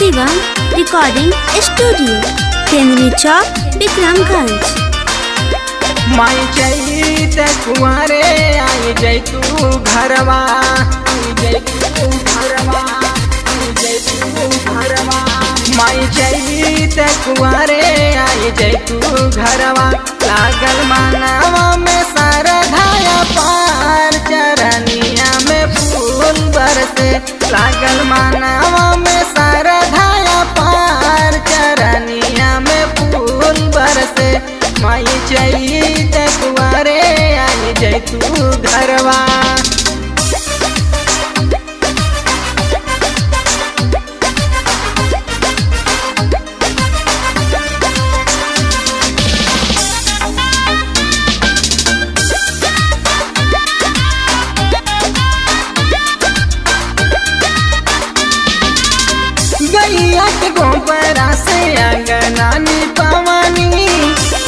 Shivam recording studio, तेंदुली चौक, विक्रमगंज। माई चैत कुंवारे आई जय तू घरवा, आई जय तू घरवा, आई जय तू घरवा। माई चैत कुंवारे आई जय तू घरवा, लागल मानवा में सरधाया पार, चरनिया में फूल बरसे। लागल मानवा में सरधाया पार, चरनिया में फूल बरसे। माई चैत कुंवारे आई जय तू घरवा। गैया के गोबरा से अंगना निपवनी,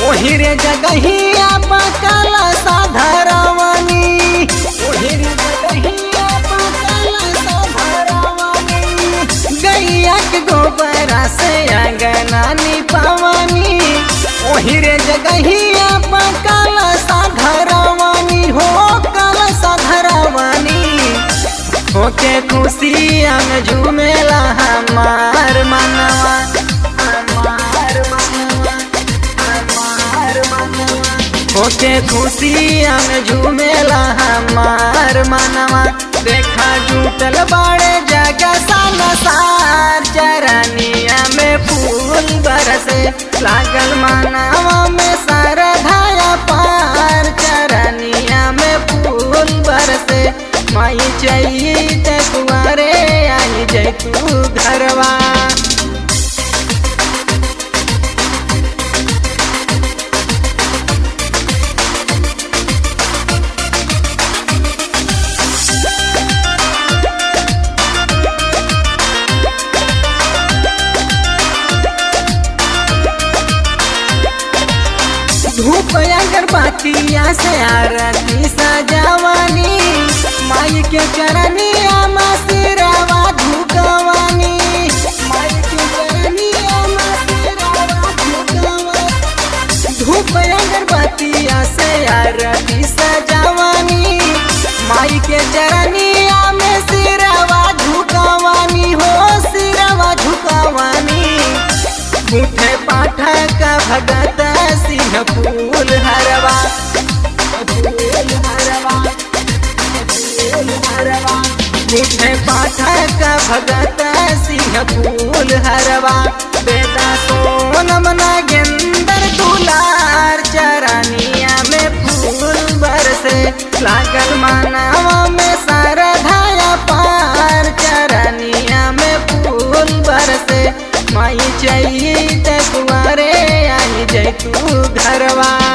ओही रे जगहिया पकला साधरवनी, ओही रे जगहिया पकला साधरवनी। गैया के गोबरा से अंगना निपवनी, ओही रे जगहिया पकला साधरवनी, हो कला साधरवनी। होके खुशियाँ में झूमेला हमार मनवा, हमार मनवा, हमार मनवा। होके खुशियाँ में झूमेला हमार मनवा। देखा जुटल बड़े जगह संसार, चरनिया में फूल बरसे। लागल मनवा में सरधाया पार, चरनिया में फूल बरसे। माई चैत कुंवारे आई जय तू घरवा। धूप अगरबत्तिया से आरती सजावानी, माई के चरनिया में सिरवा झुकवानी, माई के चरनिया में सिरवा झुकवानी। धूप अगरबत्तिया से आरती सजावानी, माई के चरनिया में सिरवा झुकवानी, हो सिरवा झुकवानी। उठे पाठा का भगत सिंह फूल हरवा, फूल हरवा, फूल हरवा। उठे पाठा का भगत सिंह फूल हरवा। बेटा सोनम नागेंदर दुलार, चरनिया में फूल बरसे। लागल मानवा में सरधाया पार, चरनिया में फूल बरसे। माई चैत कुंवारे आई जय तू घरवा।